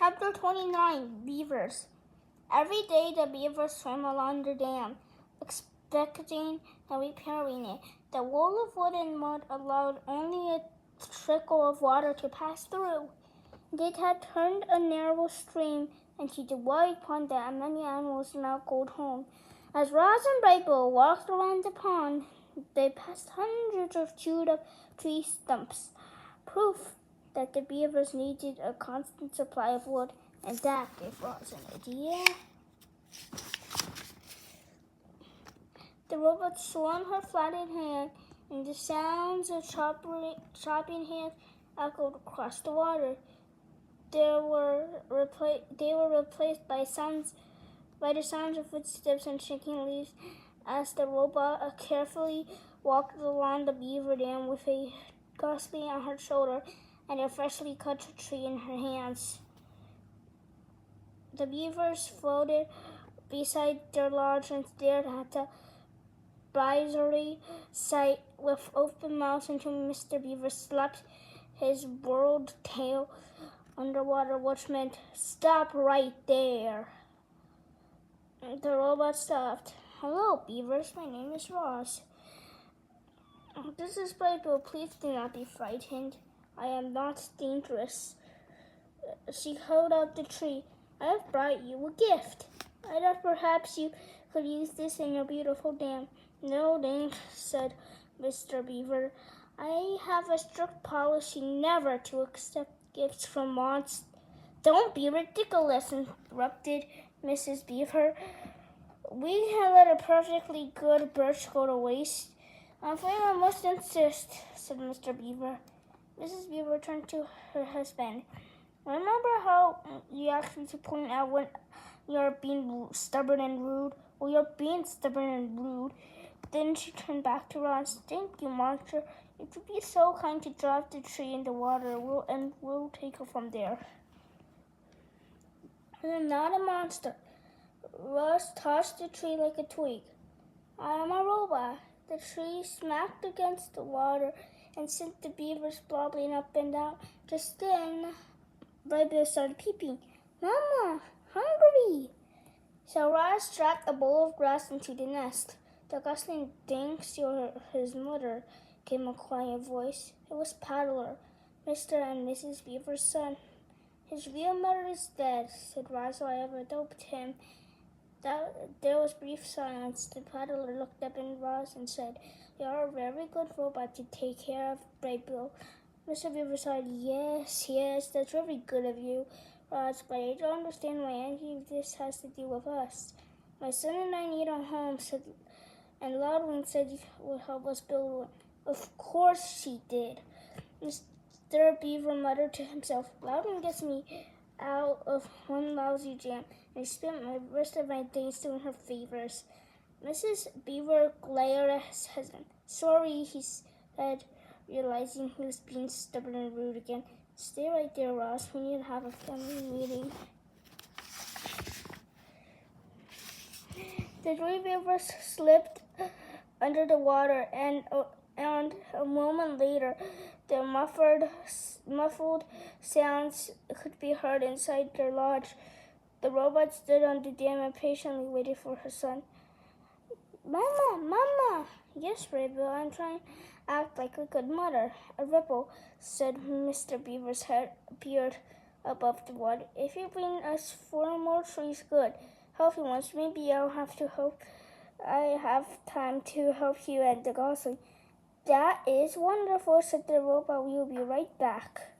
Chapter 29, Beavers. Every day the beavers swam along the dam, expecting and repairing it. The wall of wood and mud allowed only a trickle of water to pass through. It had turned a narrow stream into the wide pond that many animals now called home. As Roz and Brightbill walked around the pond, they passed hundreds of chewed-up tree stumps, proof that the beavers needed a constant supply of wood, and that gave Roz an idea. The robot swung her flattened hand, and the sounds of chopping hands echoed across the water. They were replaced by the sounds of footsteps and shaking leaves as the robot carefully walked along the beaver dam with a gosling on her shoulder and a freshly cut tree in her hands. The beavers floated beside their lodge and stared at the bizarre sight with open mouths until Mr. Beaver slapped his burrowed tail underwater, which meant, "Stop right there." The robot stopped. "Hello, beavers. My name is Roz. This is Brightbill. Please do not be frightened. I am not dangerous." She held out the tree. "I have brought you a gift. I thought perhaps you could use this in your beautiful dam." "No, thanks," said Mr. Beaver. "I have a strict policy never to accept gifts from monsters." "Don't be ridiculous," interrupted Mrs. Beaver. "We can let a perfectly good birch go to waste." "I'm afraid I must insist," said Mr. Beaver. Mrs. Beaver turned to her husband. "Remember how you asked me to point out when you're being stubborn and rude? Well, you're being stubborn and rude." Then she turned back to Roz. "Thank you, monster. If you'd be so kind to drop the tree in the water, we'll take it from there." "I'm not a monster." Roz tossed the tree like a twig. "I am a robot." The tree smacked against the water and sent the beavers blobbing up and down. Just then, Brightbill started peeping. "Mama, hungry!" So Roz strapped a bowl of grass into the nest. "The gosling thanks his mother," came a quiet voice. It was Paddler, Mr. and Mrs. Beaver's son. "His real mother is dead," said Roz, "so I have adopted him." There was brief silence. The Paddler looked up at Roz and said, "You are a very good robot to take care of Brightbill." Mr. Beaver said, Yes, that's very good of you, Roz, but I don't understand why any of this has to do with us. My son and I need a home," and Loudwing said you would help us build one. "Of course she did," Mr. Beaver muttered to himself. "Loudwing gets me out of one lousy jam, and I spent the rest of my days doing her favors." Mrs. Beaver glared at his husband. "Sorry," he said, realizing he was being stubborn and rude again. "Stay right there, Roz. We need to have a family meeting." The three beavers slipped under the water, and a moment later, the muffled sounds could be heard inside their lodge. The robot stood on the dam and patiently waited for her son. "Mama, Mama!" "Yes, Brightbill, I'm trying to act like a good mother." A ripple, said Mr. Beaver's head, appeared above the water. "If you bring us 4 more trees, good, healthy ones, maybe I have time to help you and the gosling." "That is wonderful," said the robot. "We will be right back."